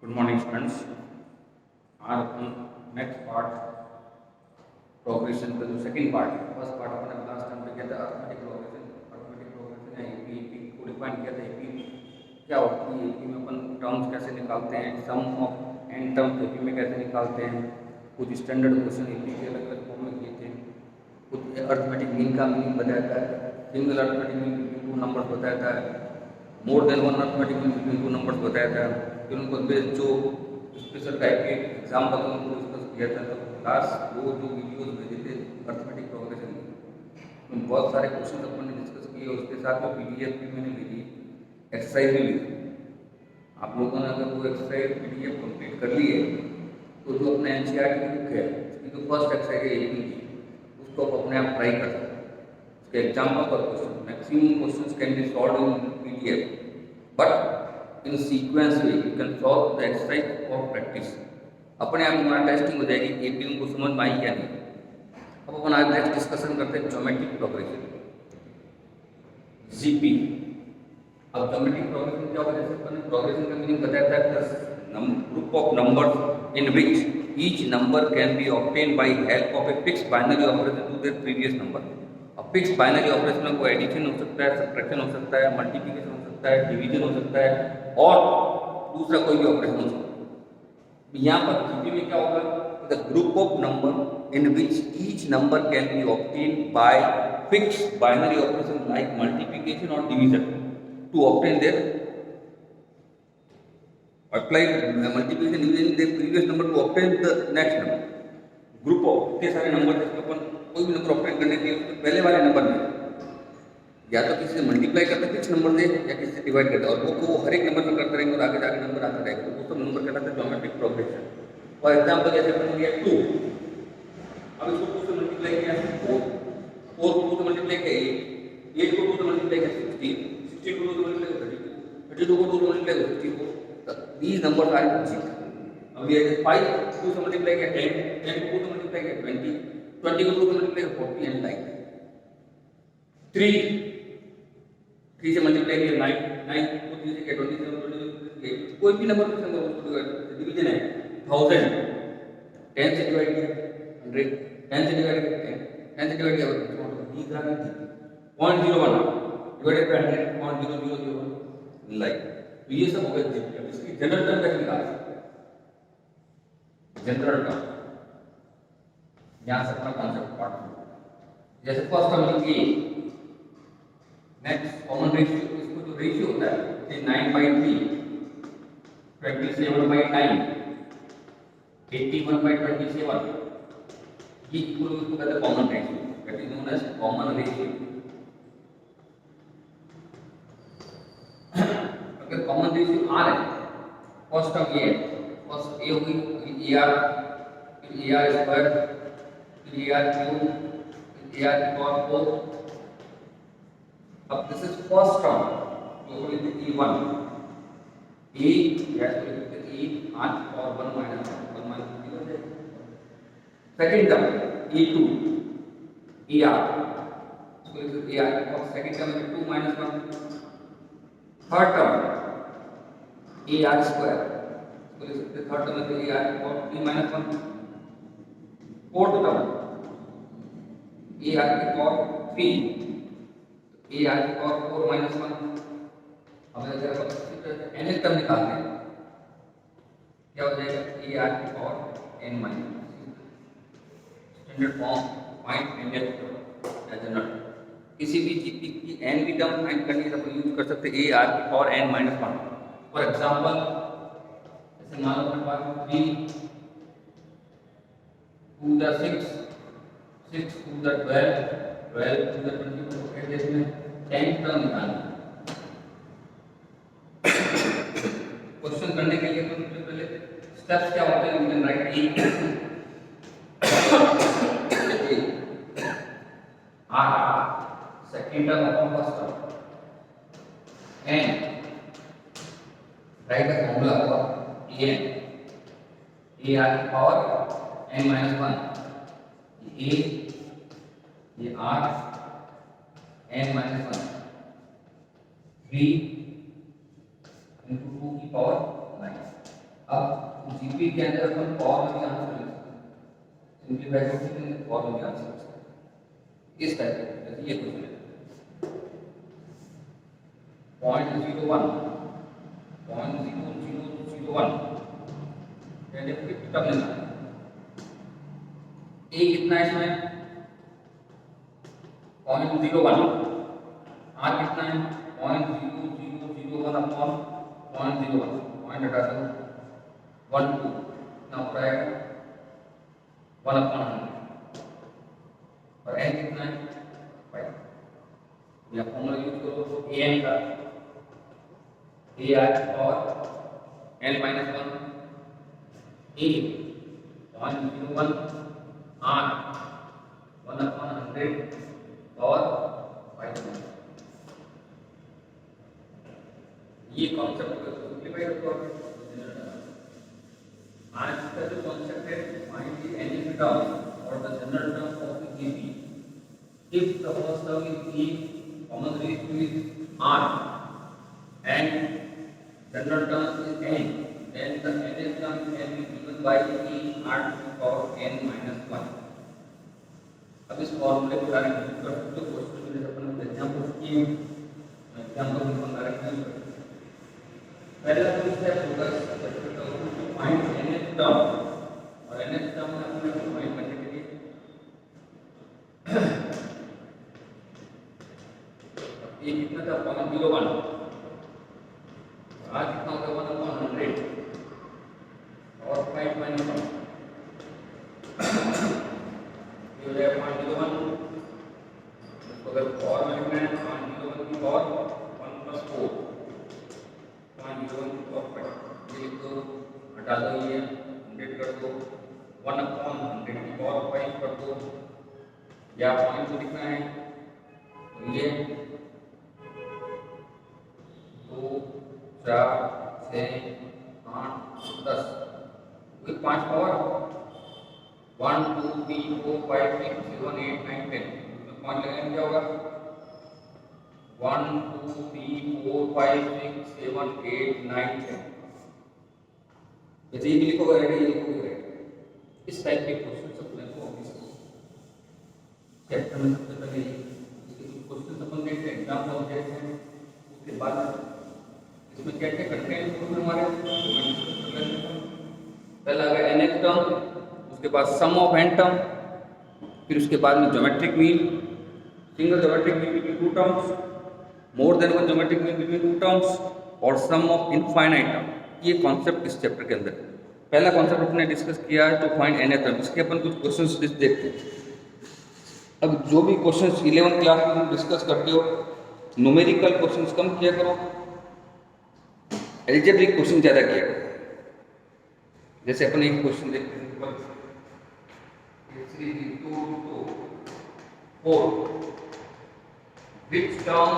Good morning, students. Our next part progression का जो second part है, फर्स्ट पार्ट अपने लास्ट टाइम पे किया था अर्थमेटिक प्रोग्रेशन या एपी को डिफाइन किया था। एपी क्या होती है, एपी में अपन टर्म्स कैसे निकालते हैं, सम ऑफ एन टर्म्स एपी में कैसे निकालते हैं, कुछ स्टैंडर्ड क्वेश्चन एपी के अलग अलग फॉर्म में किए थे, कुछ अर्थमेटिक मीन का मीनिंग बताया था, single arithmetic mean between two numbers बताया था, more than one arithmetic mean between two numbers बताया था। फिर उनको बेस्ड जो स्पेशल टाइप के एग्जाम्पल उनको डिस्कस किया था। तो क्लास वो जो वीडियोज भेजे थे अर्थमेटिक प्रोग्रेशन में बहुत सारे क्वेश्चन अपन ने डिस्कस किए, और उसके साथ में पीडीएफ भी मैंने भेजी, एक्सरसाइज भी भेजी। आप लोगों ने अगर वो एक्सरसाइज पीडीएफ कंप्लीट कर ली है तो जो अपने एनसीईआरटी की बुक है उसकी जो फर्स्ट एक्सरसाइज है एपी की, उसको आप अपने आप ट्राई कर सकते हैं। उसके एग्जाम्पल पर question, maximum question can be solve in PDF, but in sequence way you can solve the exercise for practice. अपने आप हमारा टेस्टिंग हो जाएगी एपी उनको समझ में आई या नहीं। अब अपन आज नेक्स्ट डिस्कशन करते हैं ज्योमेट्रिक प्रोग्रेशन, जीपी। अब ज्योमेट्रिक प्रोग्रेशन क्या होगा, जैसे अपन प्रोग्रेशन का मीनिंग बताया था, group of numbers in which each number can be obtain by help of a fixed binary operation to their previous number. अब फिक्स्ड बाइनरी ऑपरेशन में कोई एडिशन हो सकता है, सब्ट्रैक्शन हो सकता है, मल्टीप्लिकेशन हो सकता है, डिवीजन हो सकता है, और दूसरा कोई भी ऑपरेशन हो सकता है। यहाँ पर जीपी में क्या होगा, the group of number in which each number can be obtain by fixed binary operation like multiplication और division to obtain there apply multiplication division the previous number to obtain the next number। Group of इतने सारे number जिसमें अपन कोई भी number obtain करने के लिए उसके पहले वाले नंबर में या तो किसी से मल्टीप्लाई करते हैं फिक्स नंबर से, या किसी से डिवाइड करते हैं, और वो हर एक नंबर में करते रहेंगे और आगे जाके नंबर आता रहेगा, तो वो सब नंबर कहलाता है ज्योमेट्रिक प्रोग्रेशन। फॉर एग्जाम्पल जैसे अपन लिया 2, अब इसको 2 से मल्टीप्लाई किया 4, 4 को 2 से मल्टीप्लाई किया 8 को 2 से मल्टीप्लाई किया 16, 16 को 2 से मल्टीप्लाई किया 32, 32 को 2 से मल्टीप्लाई किया 64। These numbers are digit। अब ये 5 2 से मल्टीप्लाई किया 10, 10 को 2 से मल्टीप्लाई किया 20, 20 को 2 से मल्टीप्लाई किया 40 एंड लाइक 3 3 से मल्टीप्लाई किया 9, 9 को 3 से किया 27, 27 कोई भी नंबर से नंबर उसको डिवीजन है 1000, 10 से डिवाइड किया 100, 10 से डिवाइड किया 10, 10 से डिवाइड किया 20 आ गई 0.01 डिवाइडेड बाय 100 0.0001 लाइक। तो ये सब हो गया जीपी। अब इसकी जनरल टर्म कैसे निकाल सकते हैं, जनरल टर्म यहां से अपना कॉन्सेप्ट पार्ट, जैसे फर्स्ट टर्म ए, नेक्स्ट कॉमन रेशियो, इसको जो रेशियो होता है 9/3, 27/9, 81/27, ये इक्वल इसको कहते हैं common ratio, that is known as common ratio. अगर कॉमन रेशियो आर है, फर्स्ट टर्म ये है, फर्स्ट ए होगी ए आर, फिर ए आर स्क्वायर, फिर ए आर क्यूब, फिर ए आर की पावर 4। अब दिस इज फर्स्ट टर्म जो होगी e1, ए या तो ए आर और 1 माइनस 1 माइनस 0 हो जाएगा। Second term e2 A R, इसको लिख सकते ए आर की पावर, सेकंड टर्म में 2 minus 1। Third term A R square, इसको लिख सकते थर्ड टर्म में ए आर और 3 माइनस 1। फोर्थ टर्म ए आर की पावर 3, ए आर की पावर 4 माइनस 1। अब अगर एन टर्म निकालते हैं क्या हो जाएगा, ए आर की power n minus, standard form find n as general. किसी भी जीपी की एन की टर्म फाइंड करनी है तो अपन यूज कर सकते हैं ए आर की power n minus 1। For example जैसे मान लो अपने पास 3 to the 6, 6 to the 12, 12 to the 24 है, इसमें 10 टर्म निकालना है। क्वेश्चन करने के लिए तो सबसे पहले स्टेप्स क्या होते हैं, you can write a r second term upon first term n, write the formula for n, a r की पावर n माइनस 1, ए ये आर n माइनस 1, 3 into 2 की पावर 9। अब जीपी के अंदर अपन और भी आंसर लिख सकते हैं, सिंप्लीफाई करके और भी आंसर लिख सकते हैं इस टाइप के। जैसे ये क्वेश्चन है 0.01 0.0001 यानी फिफ्थ टर्म लेना है। ए कितना है इसमें 0.01, आर कितना है 0.0001 अपॉन 0.01, पॉइंट हटा दो 1 2 कितना हो जाएगा 1 अपॉन 100 और एन कितना है 5। यह फॉर्मूला यूज करो ए एन का ए आर और n minus 1 a 0.01 r 1 upon 100 और 5। ये कॉन्सेप्ट को सिंप्लीफाई करो। आज का जो कॉन्सेप्ट है फाइंड द एनी टर्म और the general term of the GP if the first term is e common raised to is r and general term is n, then the nth term can be given by e r to the power n minus 1। अब इस फॉर्मूले को direct use कर सकते हो। Question में अपन example की example में अपन डायरेक्ट यूज कर सकते हैं। पहला तो स्टेप होगा टू फाइंड nth टर्म और nth टर्म में अपन फाइंड करने के लिए ये कितना था 0.01 आज कितना होगा 1 अपॉन 100 और 5 माइनस 1 ये हो जाएगा 0.01। इसको अगर और में लिखना है 0.01 की पावर 1 प्लस 4 0.01 की पावर 5 ये लिख दो, हटा दो, ये 100 कर दो 1 अपॉन 100 की पावर 5 कर दो, या पॉइंट को लिखना है तो ये 2 4 6 8 10 कोई 5 पावर 1 2 3 4 5 6 7 8 9 10 तो पॉइंट लगाएंगे क्या होगा 1 2 3 4 5 6 7 8 9 10। ये लिखोगे ये लिखोगे इस टाइप के क्वेश्चन सब को चैप्टर में सबसे पहले इसके कुछ क्वेश्चन अपन देखते हैं, एग्जांपल देखते हैं, उसके बाद इसमें क्या क्या कंटेंट हमारे पहला आ गया nth टर्म, उसके बाद सम ऑफ n टर्म, फिर उसके बाद में geometric mean, single geometric mean between two terms, more than one geometric mean between two terms और सम ऑफ इनफाइनाइट टर्म। ये कॉन्सेप्ट इस चैप्टर के अंदर पहला कॉन्सेप्ट अपने डिस्कस किया है टू फाइंड nth टर्म। इसके अपन कुछ क्वेश्चंस देखते हैं। अब जो भी क्वेश्चंस 11th क्लास में डिस्कस करते हो न्यूमेरिकल क्वेश्चंस कम किया करो, एल्जेब्रिक क्वेश्चन ज़्यादा किया करो। जैसे अपन एक क्वेश्चन देखते हैं 3 2 4 which term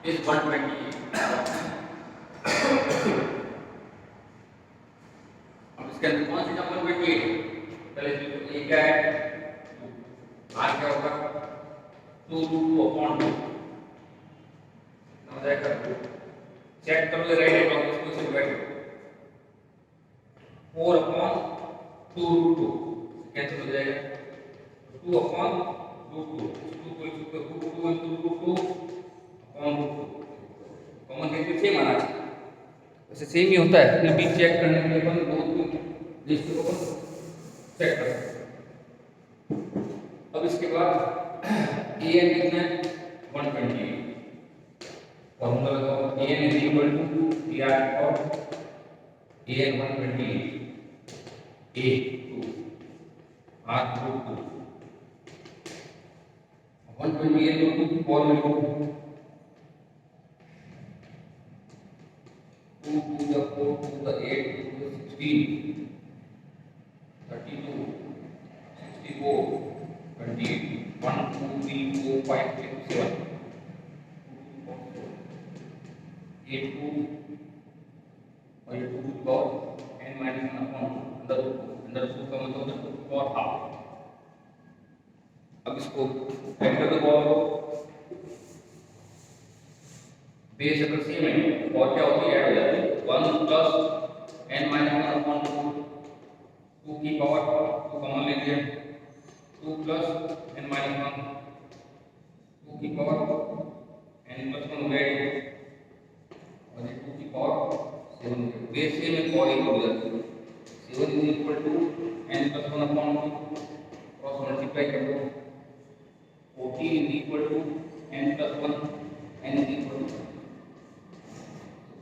is 128। अब इसके अंदर कौन सी टर्म 128 है? पहले ये क्या है आर क्या होगा 2 अपॉन 2 समझ आएगा। चेक कर लो राइट हैंड ऑफ इसको से डिवाइड 4 अपॉन 2√2 कैंसिल हो जाएगा 2 अपॉन √2 2 को लिख सकते हो √2 √2 अपॉन √2 कॉमन देखिए सेम आना चाहिए, वैसे सेम ही होता है फिर भी चेक करने के लिए अपन दो लिस्ट को अपन चेक कर सकते हैं। अब इसके बाद an कितना है 128 फॉर्मूला लगाओ an is equal to r और an 128 a 2 r 2 128 to 2 formula 2 to the 4 to the 8 to the 16 32 64 28 1 2 3 4 5 6 7 8 2 और ये 2 to power n minus 1 upon अंदर का मतलब 2 to power half। अब इसको ऐड कर दो पावर बेस अगर सेम है और क्या होती है, ऐड हो जाती है 1 plus n minus one upon two की पावर टू कॉमन ले लिया, 2 प्लस एन माइनस वन, 2 की पावर एन प्लस वन हो गया, और ये 2 की पावर 7 बेस सेम है और इक्वल हो जाती है। 7 is equal to n plus one upon two, cross multiply कर दो, 14 is equal to n plus one, n is equal to,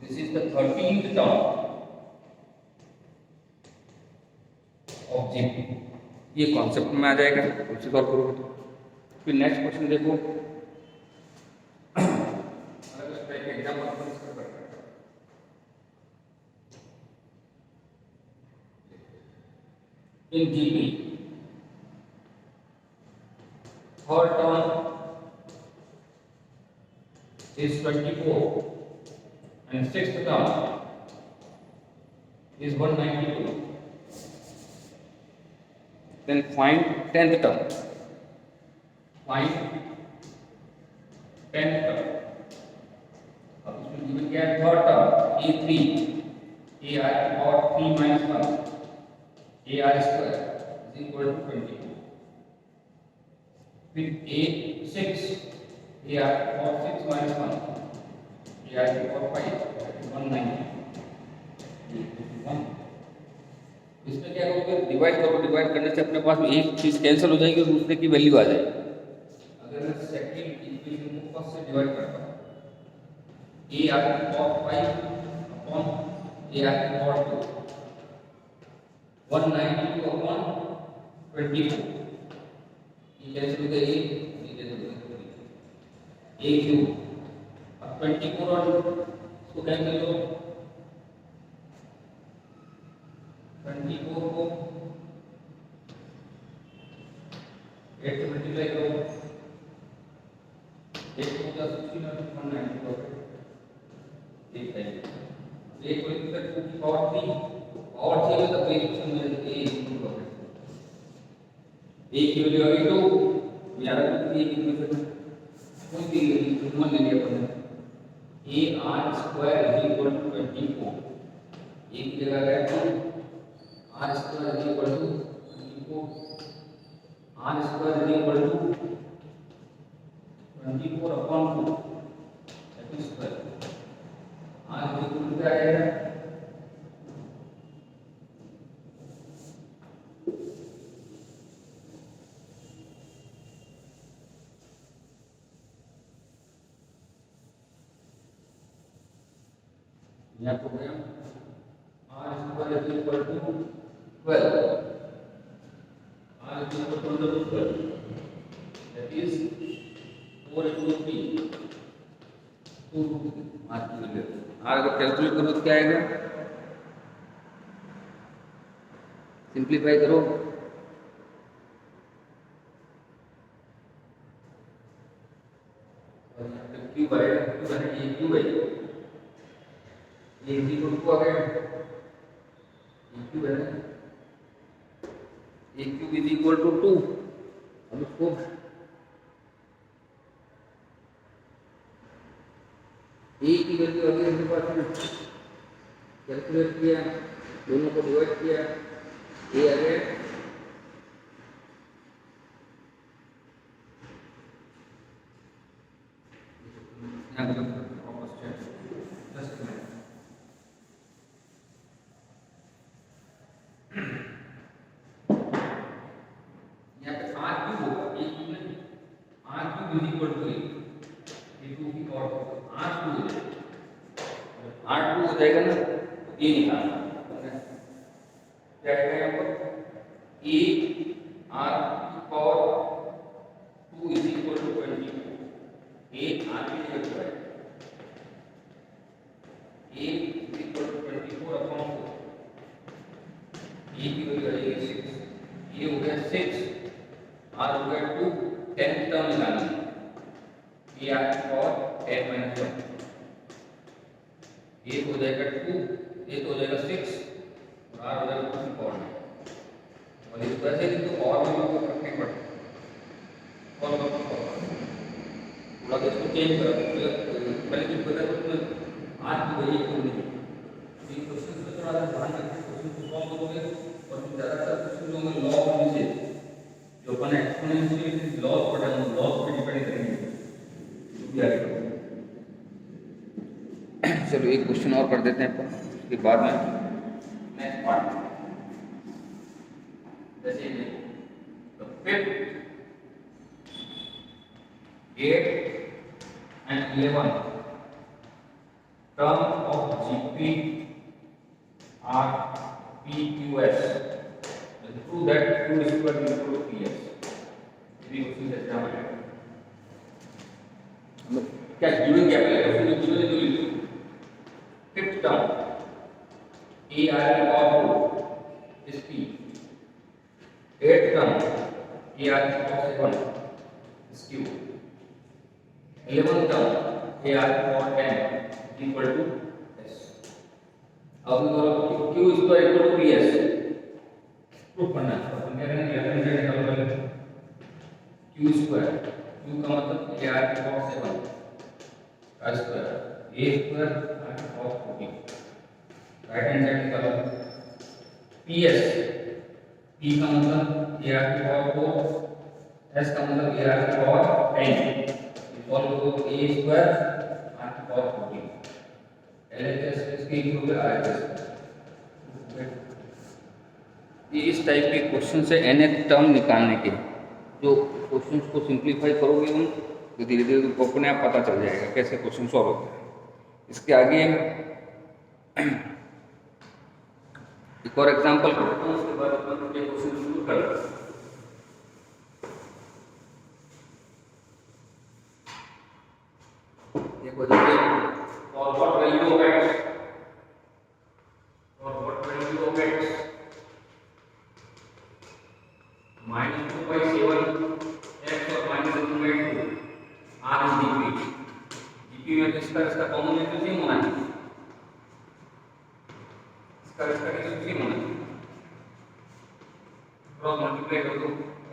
this is the 13th term of GP. ये concept में आ जाएगा, उसे सॉल्व करोगे तो। फिर नेक्स्ट क्वेश्चन देखो, अलग उस टाइप के एग्जाम आपको डिस्कस करना है। In GP third term is 24 and sixth term is 192. Then find 10th term. Find 10th term. अब इसमें given क्या है, third term a3 ar की power 3 minus 1 ar square is equal to 24. फिर a6 ar की power 6 minus 1 ar की power 5 190. इसमें क्या करोगे, डिवाइड करो, डिवाइड करने से अपने पास में एक चीज कैंसिल हो जाएगी और दूसरे की वैल्यू आ जाएगी। अगर मैं सेकंड इक्वेशन को फर्स्ट से डिवाइड करता हूं, a r की पावर 5 अपॉन a r की पावर 2 192 अपॉन 24, ये कैंसिल हो गया, ये कैंसिल हो गया, a क्यूब, अब 24 और इसको कैंसिल करो, 24 को 8 से मल्टीप्लाई करो, 8 को 16 और 190 को 8 टाइम 8 को इक्वल टू की पावर 3 और 6 में तो बेस क्वेश्चन में a इक्वल टू a की वैल्यू आ गई, तो याद रखिए a की वैल्यू कोई भी कॉमन ले लिया अपन ने, a r square is equal to 24, a की जगह आ गया r square is equal to 24, r square is equal to 24 upon 2, that is square, r is equal to क्या आएगा, यहाँ पर गया r square is equal to 12, r is equal to under root 12, that is 4 into 3, 2 r की value, r अगर calculate करो तो क्या आएगा, सिंप्लीफाई करो, और यहाँ पे क्यूब आएगा, क्यूब है ये क्यूब है, ये इक्वल टू आ गया, ये क्यूब है, a cube is equal to 2, अब इसको a की वैल्यू अभी अपने पास में कैलकुलेट किया, दोनों को डिवाइड किया, a आ गया जाएगा ना, ये निकालना क्या आएगा यहाँ पर, a r की power 2 is equal to 24, a r की जगह पर है, a is equal to 24 upon 4, a की वैल्यू आएगी 6, ये हो गया 6, r हो गया 2, 10 टर्म निकालना, a r की पावर 10 माइनस 1, एक हो जाएगा 2, एक हो जाएगा 6 और r हो जाएगा 2 की पावर 9, और इस वजह से तो और भी लोगों को रखने पड़ते और थोड़ा तो इसको चेंज करो, पहले जो पता है उसमें आज की वही क्यों नहीं, ये क्वेश्चन पे थोड़ा सा ध्यान रखिए, क्वेश्चन को सॉल्व करोगे और जो ज़्यादातर क्वेश्चन जो होंगे लॉ ऑफ यूसेज, जो अपन एक्सपोनेंशियल लॉस पर डिपेंड करेंगे, जो भी आगे। चलो एक क्वेश्चन और कर देते हैं अपन, उसके बाद में नेक्स्ट पार्ट। जैसे the fifth, 8 and 11 term of GP are PQS, and prove that Q is equal to PS. ये भी क्वेश्चन एग्जाम है, क्या गिवन क्या पहले क्वेश्चन जो गिवन है जो फिफ्थ टर्म A R की power 4 is P, eighth term A R की power 7 is Q, 11th term A R की पावर 10 equal to S। अब करो Q is equal to PS proof करना है, अपन कह रहे हैं लेफ्ट हैंड साइड निकालो पहले, Q स्क्वायर, Q का मतलब A R की पावर 7 का स्क्वायर, A स्क्वायर R की पावर 14, राइट हैंड साइड निकालो, PS, P का मतलब A R की पावर 4, S का मतलब A R की पावर 10, सॉल्व करो तो A स्क्वायर R की पावर 14, LHS इसके इक्वल है RHS। ये इस टाइप के क्वेश्चन से nth टर्म निकालने के, जो क्वेश्चंस को सिंप्लीफाई करोगे हम तो धीरे धीरे तुमको अपने आप पता चल जाएगा कैसे क्वेश्चन सॉल्व होते हैं। इसके आगे एक और एग्जांपल करता हूँ, उसके बाद अपन ये क्वेश्चन शुरू कर लेते हैं। देखो जैसे for what value of x, for what value of x minus 2/7 x और minus 1/2 r is GP, GP में इसका कॉमन वैल्यू सेम होना चाहिए, इसका वैल्यू सेम होना चाहिए, क्रॉस मल्टीप्लाई कर दो,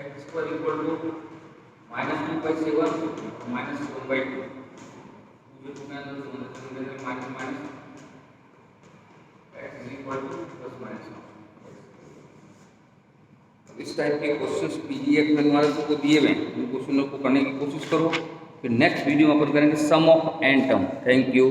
x square equal to minus 2/7 minus 1/2, minus minus x is equal to plus minus. इस टाइप के क्वेश्चंस पीडीएफ में हमारे को दिए हुए हैं, उन क्वेश्चनों को करने की कोशिश करो। फिर नेक्स्ट वीडियो में अपन करेंगे sum of n term. Thank you.